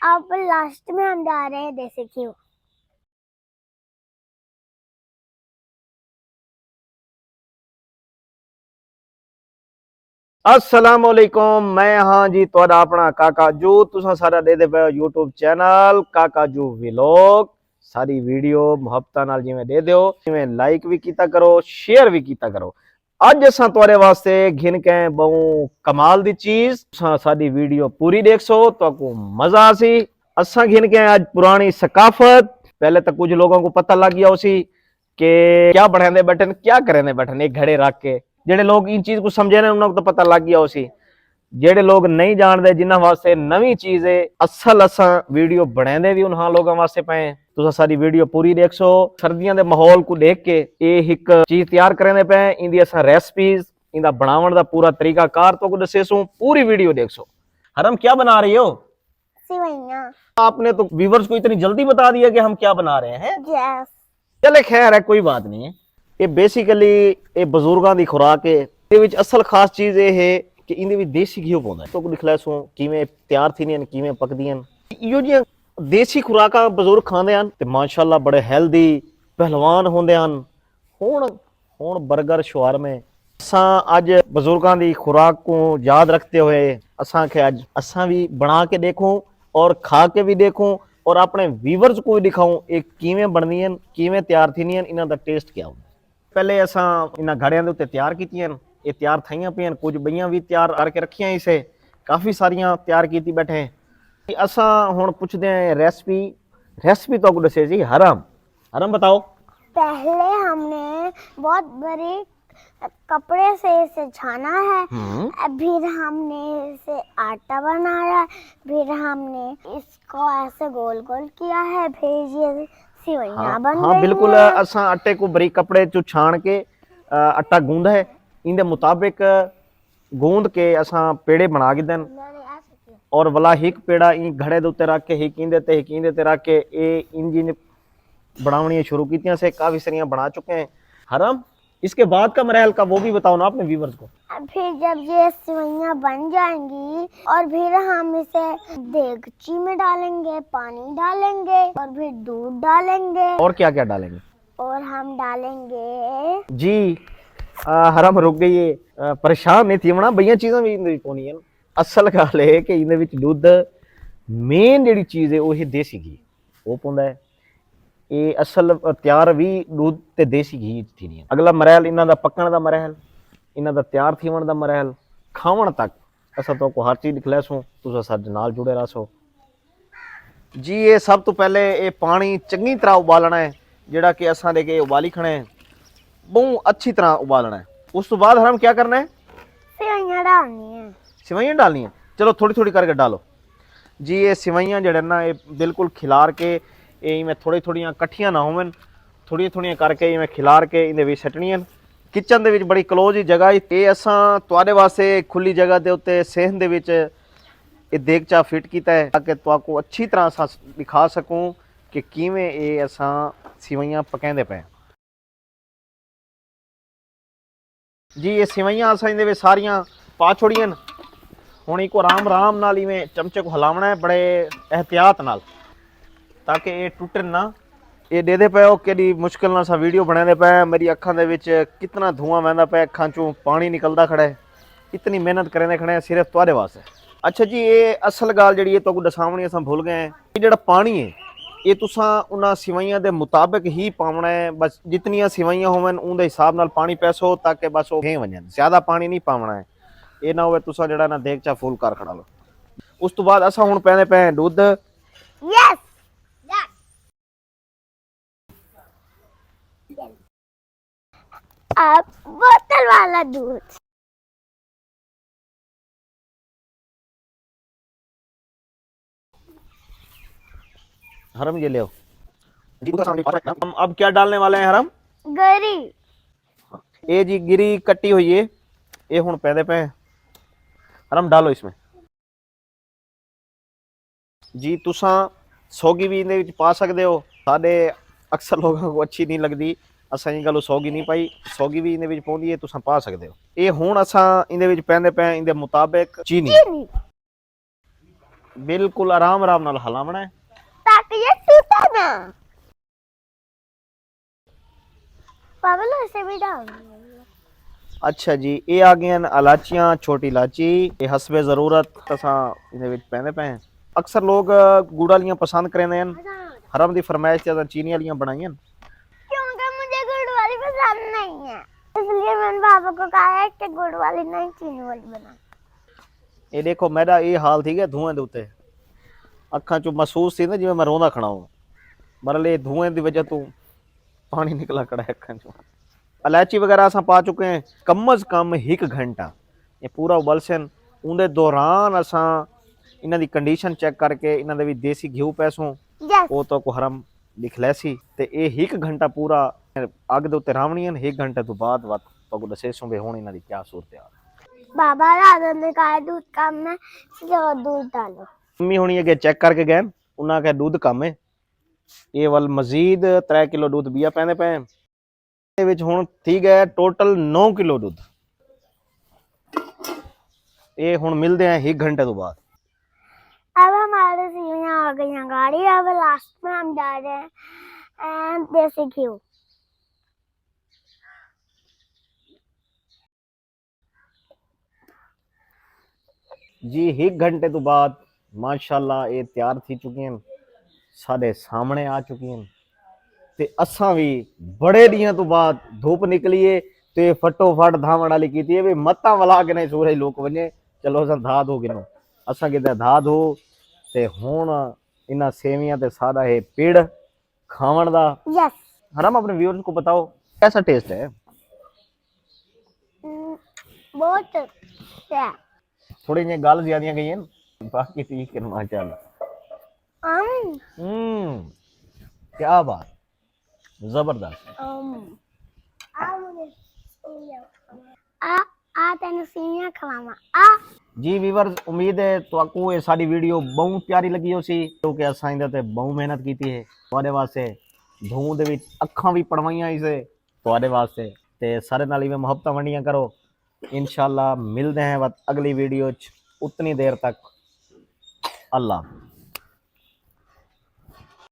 अब लास्ट में हम डाल रहे हैं देसी घी। अस्सलाम वालेकुम, मैं हाँ जी तुहाडा अपना काका जू। तुसां सारा दे पे यूट्यूब चैनल काका जू व्लॉग। सारी वीडियो मुहब्बतां नाल जिवें दे दिओ, जिवें लाइक भी कीता करो, शेयर भी कीता करो। अज असां तुहाडे वास्ते घिन के बहु कमाल दी चीज, तुसां साडी वीडियो पूरी देखसो तो मजा आसी। असां घिन के आज पुरानी सकाफत। पहले तो कुछ लोगों को पता लग गया उसी कि क्या बढ़ाने बैठन, क्या करेंदे बैठन एक घड़े रख के। जेडे लोग इन चीज को समझे ने उन्होंने तो पता लग गया उसी। जेडे लोग नहीं जानते जिन्हां वास्ते नवी चीज है, असल असां वीडियो बनाते भी उन्हां लोगों वास्ते पे। तुसां सारी वीडियो पूरी देखसो। सर्दियों के माहौल को देख के ये एक चीज तैयार करेंदे पे। इंदी असां रेसिपीज, इंदा बनावन दा पूरा तरीकाकार तो को दसेसू। पूरी वीडियो देखसो। हरम क्या बना रही हो? सेवइयां। आपने तो व्यूअर्स को इतनी जल्दी बता दिया कि हम क्या बना रहे हैं। यस। चले खैर है, कोई बात नहीं है। ये बेसिकली ये बजुर्गों की खुराक है। ਇਹਦੇ ਵਿੱਚ ਅਸਲ ਖਾਸ ਚੀਜ਼ ਇਹ ਹੈ ਕਿ ਇਹਦੇ ਵਿੱਚ ਦੇਸੀ ਘਿਓ ਪਾਉਂਦਾ ਹੈ। ਤੁਹਾਨੂੰ ਦਿਖਲਾ ਸੋ ਕਿਵੇਂ ਤਿਆਰ ਥੀਆਂ ਕਿਵੇਂ ਪੱਕਦੀਆਂ। ਇਹੋ ਜਿਹੀਆਂ ਦੇਸੀ ਖੁਰਾਕਾਂ ਬਜ਼ੁਰਗ ਖਾਂਦੇ ਹਨ ਤੇ ਮਾਸ਼ਾਅੱਲਾ ਬੜੇ ਹੈਲਦੀ ਪਹਿਲਵਾਨ ਹੁੰਦੇ ਹਨ। ਹੁਣ 버ਗਰ ਸ਼ਵਾਰਮੇ ਅਸਾਂ ਅੱਜ ਬਜ਼ੁਰਗਾਂ ਦੀ ਖੁਰਾਕ ਨੂੰ ਯਾਦ ਰੱਖते हुए ਅਸਾਂ ਕਿ ਅੱਜ ਅਸਾਂ ਵੀ ਬਣਾ ਕੇ ਦੇਖੋ और खा के भी देखूं और अपने व्यूअर्स को भी दिखाऊं ये किवें बनदियां, किवें तैयार थीनियां, इन्हां दा टेस्ट क्या होंदा। पहले असां इन्हां घड़ियां दे उत्ते तैयार कीतियां, ये तैयार थईयां पियां, कुछ बईयां भी तैयार करके रखियां इसे, काफ़ी सारियां तैयार कीती बैठे। असां हुण पुछदे हैं रेसिपी तो दसे जी। हरम बताओ। पहले हमने बहुत बड़े कपड़े से इसे छाना है, फिर हमने इसे आटा बनाया, फिर हमने इसको ऐसे गोल गोल किया है, फिर ये सेवइयां बन हाँ गई बिल्कुल। हैं। असां आटे को बरीक कपड़े चो छान के आटा गूंदा है, इंदे मुताबिक गूंद के असां पेड़े बना के देन और वाला हिक पेड़ा इन घड़े दे उत्ते रख के हिक इंदे ते रख के ये इंजिन बनावनी शुरू की से काफी सारियां बना चुके हैं। हरम इसके बाद का मरहल का वो भी बताओ ना अपने व्यूअर्स को। फिर जब ये सेवइयां बन जाएंगी और फिर हम इसे देगची में डालेंगे, पानी डालेंगे और फिर दूध डालेंगे। और क्या क्या डालेंगे? और हम डालेंगे जी हरम रुक गई है, परेशान नहीं थी मना बईया चीज़ां भी इंदे विच पाउणियां। असल गल है कि इंदे विच दुध मेन जिहड़ी चीज़ है वो है देसी घी, वो पाउंदा है। ये असल तैयार भी दूध ते देसी घी थी। अगला मरहल इन्हां दा पक्कण दा मरहल, इन्हां दा तैयार थीवण दा मरहल, खावण तक असां तो को हर चीज़ दिखलासूं। तुसां साडे नाल जुड़े रहो जी। ये सब तो पहले ये पानी चंगी तरह उबालना है, जिहड़ा कि असां दे के उबाली खणे है, बहुत अच्छी तरह उबालना है। उस तो बाद हम क्या करना है? सेवइयां डालनी है। सेवइयां डालनी है। चलो थोड़ी थोड़ी करके डालो जी। ये सेवइयां जड़े ना ये बिल्कुल खिलार के इवें थोड़ी थोड़ियां कट्ठियां ना होवन, थोड़ी थोड़ियां करके इवें खिलार के इहदे विच सटणियां। किचन दे विच बड़ी क्लोज ही जगह ये असां तुहाडे वास्ते खुली जगह दे उत्ते सेहन दे विच ये देगचा फिट कीता है ताकि तुहाको अच्छी तरह असां दिखा सकूं कि किवें ये असां सेवइयां पकांदे पे जी। ये सेवइयां असां इहदे विच सारियां पा छोड़ियां। हुण इको राम नाल इवें चमचे को हिलावना है बड़े एहतियात नाल ताकि ये टुटन ना। ये दे पे हो कि मुश्किल नाल सा वीडियो बनाते पे। मेरी अखां दे विच कितना धुआं वहदा पे, अखां चों पानी निकलदा खड़ा है। इतनी मेहनत करेंदे खड़े हैं सिर्फ तुहाडे वास्ते। अच्छा जी, ये असल गल जिहड़ी है तो दसावणी असां भुल गए हैं। ये जिहड़ा पानी है ये तुसां उन्हां सेवइयां दे मुताबिक ही पावना है। बस जितनियां सेवइयां होवन उनदे हिसाब नाल पानी पैसो ताकि बस वो वजन ज्यादा पानी नहीं पावना है। ये ना होवे तुसां जिहड़ा ना देगचा फुल कर खड़ा लो। उस तो बाद असां हुण पैंदे पे दूध। यस। अब बोतल वाला दूध। हरम ये ले हम अब क्या डालने वाले हैं हरम? गरी। ये जी गिरी कट्टी हुई है, ये हुण पैदे पे हरम डालो इसमें जी। तुसां सौगी भी इहदे विच पा सकदे हो। साडे अक्सर लोगों को अच्छी नहीं लगदी, असां ये गल सौगी नहीं पाई। सौगी भी इहदे विच पौंदी है, तुसां पा सकदे हो। ये हुण असां इहदे विच पैंदे पे इहदे मुताबिक चीनी। ਬਿਲਕੁਲ ਆਰਾਮ ਆਰਾਮ ਨਾਲ ਹਲਾਵਣਾ ਹੈ। ताकि ये टूटे ना। पागल हो, इसे भी डाल। ਅੱਛਾ ਜੀ, ਇਹ ਆ ਗਈਆਂ ਨੇ ਇਲਾਚੀਆਂ, ਛੋਟੀ ਇਲਾਚੀ, ਇਹ ਹਸਬੇ ਜ਼ਰੂਰਤ ਅਸਾਂ ਇਹਦੇ ਵਿੱਚ ਪੈਂਦੇ ਪਏ ਹਾਂ। ਅਕਸਰ ਲੋਕ ਗੁੜ ਵਾਲੀਆਂ ਪਸੰਦ ਕਰਦੇ ਹਨ, ਹਰਮ ਦੀ ਫਰਮਾਇਸ਼ ਤੇ ਚੀਨੀ ਵਾਲੀਆਂ ਬਣਾਈਆਂ। क्योंकि मुझे गुड़ वाली पसंद नहीं है, इसलिए मैंने पापा को कहा है कि गुड़ वाली नहीं चीनी वाली बना। ਇਹ ਦੇਖੋ ਮੇਰਾ ਇਹ ਹਾਲ ਠੀਕ ਹੈ ਧੂਏ ਦੇ ਉੱਤੇ, ਅੱਖਾਂ ਚੋਂ ਮਹਿਸੂਸ ਸੀ ਨਾ ਜਿਵੇਂ ਮੈਂ ਰੋਂਦਾ ਖੜਾ ਹਾਂ, ਮਤਲਬ ਇਹ ਧੂਏ ਦੀ ਵਜ੍ਹਾ ਤੋਂ ਪਾਣੀ ਨਿਕਲਾ ਖੜਾ ਹੈ ਅੱਖਾਂ ਚੋਂ। इलायची वगैरह असां पा चुके हैं कम अज़ कम 1 घंटा, ये पूरा उबलसन उनके दौरान असां इन्हां दी कंडीशन चेक करके इन्हां दे विच देसी घिऊ पैसों वो तो को हरम लिख लैसी ते ये 1 घंटा पूरा अग दे उत्ते रावणियां। 1 घंटे तो बाद तो को दसेसों भी हुण इन्हां दी क्या सूरत है। बाबा दादा ने कहा दूध कम है, इसलिए दूध डालो। मम्मी हुणी अगे चेक करके गए, उन्हां कहा दूध कम है, ये वल मजीद 3 किलो दूध बिया पैंदे पे ਵਿੱਚ ਹੁਣ ਠੀਕ ਹੈ ਟੋਟਲ 9 ਕਿਲੋ ਦੁੱਧ। ਇਹ ਹੁਣ ਮਿਲਦੇ ਆ 1 घंटे ਤੋਂ ਬਾਅਦ। अब हमारे सीवियां आ गई हैं गाड़ी, अब लास्ट में हम डाल रहे हैं देसी घी। जी 1 घंटे तो बाद माशाल्लाह ये तैयार थी चुकी हैं, साढ़े सामने आ चुकी हैं ते असां भी बड़े दिनों तो बाद धूप निकली है ते फटोफट धावण वाली की है भी मत्ता वला के नहीं सूरज लोक वने। चलो असां धा धो गिनो, असां किते धा धो ते हुण इन्हां सेवियां ते सारा ये पेड़ खावण दा। यस, हरम अपने व्यूअर्स को बताओ कैसा टेस्ट है। बहुत अच्छा है। थोड़ी जी गल ज्यादा गई है, बाकी ठीक है माशाल्लाह। क्या बात, जबरदस्त। आ तेन सीवियां खवावा आ। जी व्यूअर्स, उम्मीद है तो आपको ये सारी वीडियो बहुत प्यारी लगी हो सी, क्योंकि असां इहदे ते बहुत मेहनत की है ਤੁਹਾਡੇ ਵਾਸਤੇ, ਧੂੰ ਦੇ ਵਿੱਚ ਅੱਖਾਂ ਵੀ ਪੜਵਾਈਆਂ ਇਸੇ ਤੁਹਾਡੇ ਵਾਸਤੇ ਤੇ ਸਾਰੇ ਨਾਲ ਇਵੇਂ ਮੁਹੱਬਤਾਂ ਵੰਡੀਆਂ ਕਰੋ। इंशाल्लाह मिलते हैं अगली वीडियो च, उतनी देर तक अल्लाह।